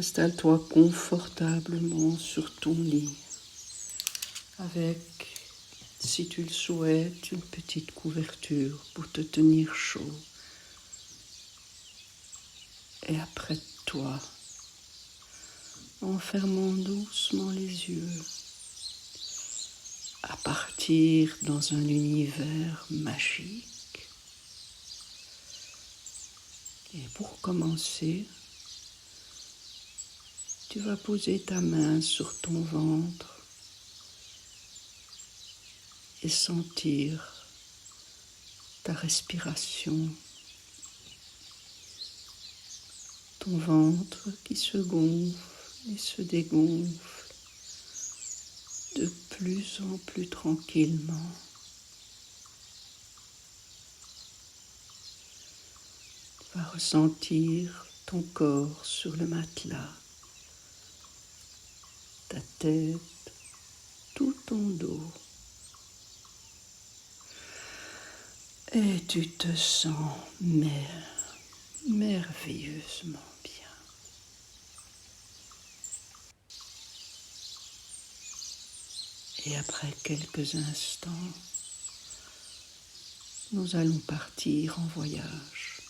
Installe-toi confortablement sur ton lit, avec, si tu le souhaites, une petite couverture pour te tenir chaud. Et apprête-toi, en fermant doucement les yeux, à partir dans un univers magique. Et pour commencer, tu vas poser ta main sur ton ventre et sentir ta respiration, ton ventre qui se gonfle et se dégonfle de plus en plus tranquillement. Tu vas ressentir ton corps sur le matelas, ta tête, tout ton dos. Et tu te sens merveilleusement bien. Et après quelques instants, nous allons partir en voyage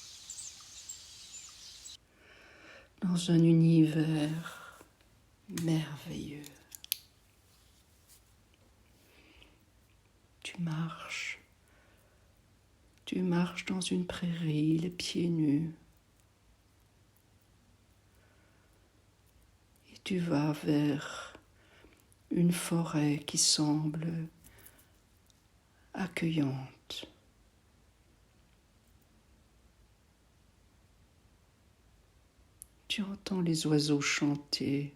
dans un univers merveilleux. Tu marches dans une prairie, les pieds nus, et tu vas vers une forêt qui semble accueillante. Tu entends les oiseaux chanter.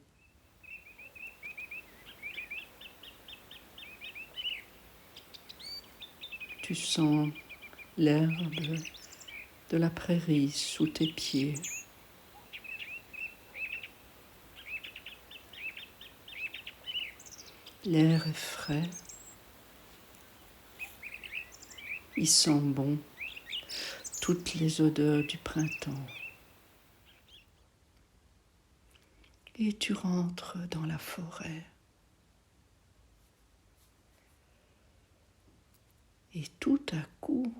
Tu sens l'herbe de la prairie sous tes pieds. L'air est frais. Il sent bon toutes les odeurs du printemps. Et tu rentres dans la forêt. Et tout à coup,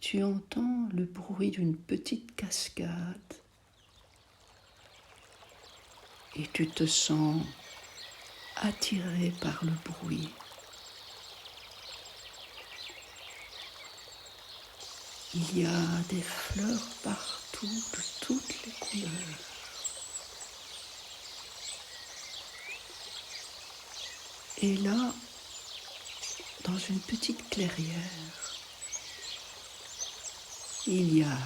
tu entends le bruit d'une petite cascade. Et tu te sens attiré par le bruit. Il y a des fleurs partout de toutes les couleurs. Et là, dans une petite clairière, il y a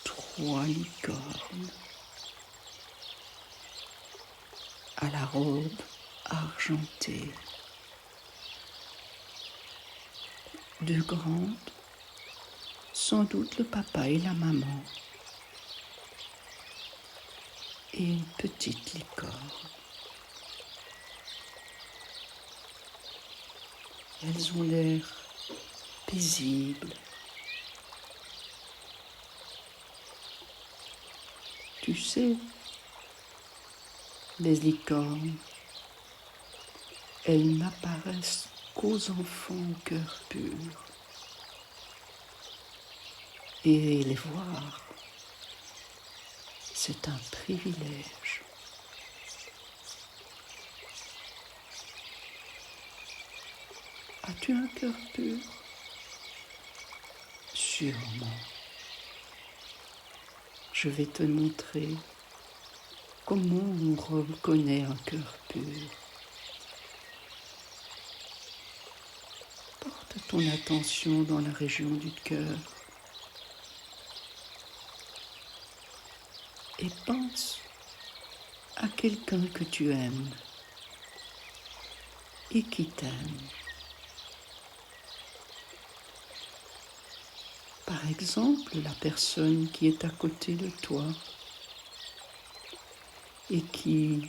3 licornes à la robe argentée. 2 grandes, sans doute le papa et la maman, et une petite licorne. Elles ont l'air paisibles. Tu sais, les licornes, elles n'apparaissent qu'aux enfants au cœur pur. Et les voir, c'est un privilège. As-tu un cœur pur? Sûrement. Je vais te montrer comment on reconnaît un cœur pur. Porte ton attention dans la région du cœur et pense à quelqu'un que tu aimes et qui t'aime. Par exemple, la personne qui est à côté de toi et qui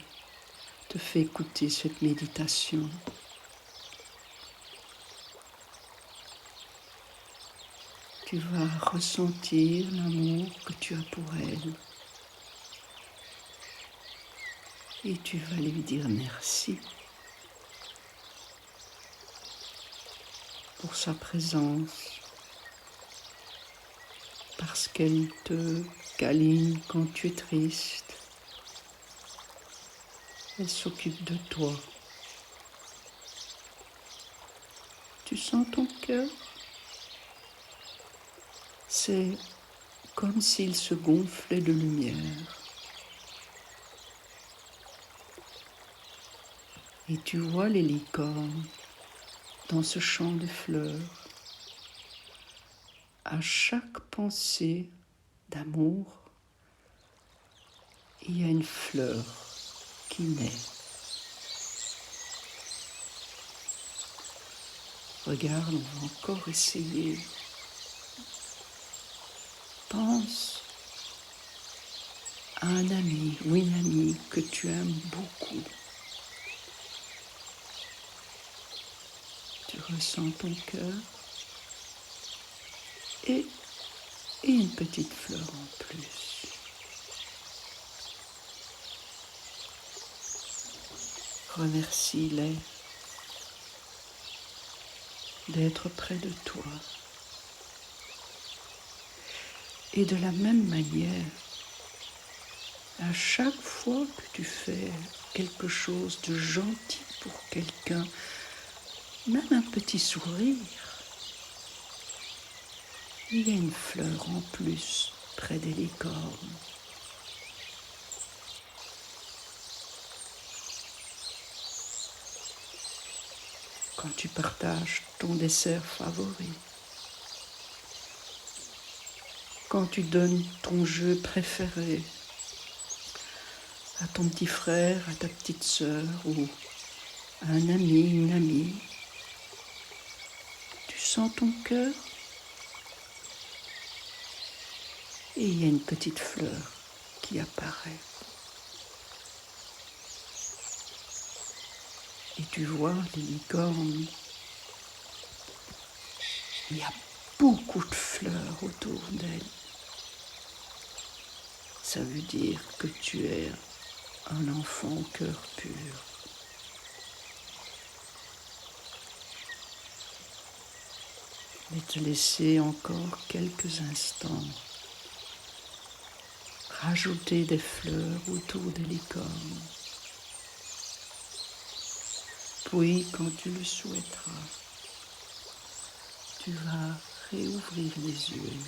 te fait écouter cette méditation. Tu vas ressentir l'amour que tu as pour elle. et tu vas lui dire merci pour sa présence, parce qu'elle te câline quand tu es triste. Elle s'occupe de toi. Tu sens ton cœur? C'est comme s'il se gonflait de lumière. Et tu vois les licornes dans ce champ de fleurs. À chaque pensée d'amour, il y a une fleur qui naît. Regarde, on va encore essayer. Pense à un ami ou une amie que tu aimes beaucoup. Tu ressens ton cœur et une petite fleur en plus. Remercie-les d'être près de toi. Et de la même manière, à chaque fois que tu fais quelque chose de gentil pour quelqu'un, même un petit sourire, il y a une fleur en plus près des licornes. Quand tu partages ton dessert favori, quand tu donnes ton jeu préféré à ton petit frère, à ta petite sœur ou à un ami, une amie, tu sens ton cœur et il y a une petite fleur qui apparaît. Et tu vois les licornes, il y a beaucoup de fleurs autour d'elles. Ça veut dire que tu es un enfant au cœur pur. Et te laisser encore quelques instants rajouter des fleurs autour des licornes. Puis, quand tu le souhaiteras, tu vas réouvrir les yeux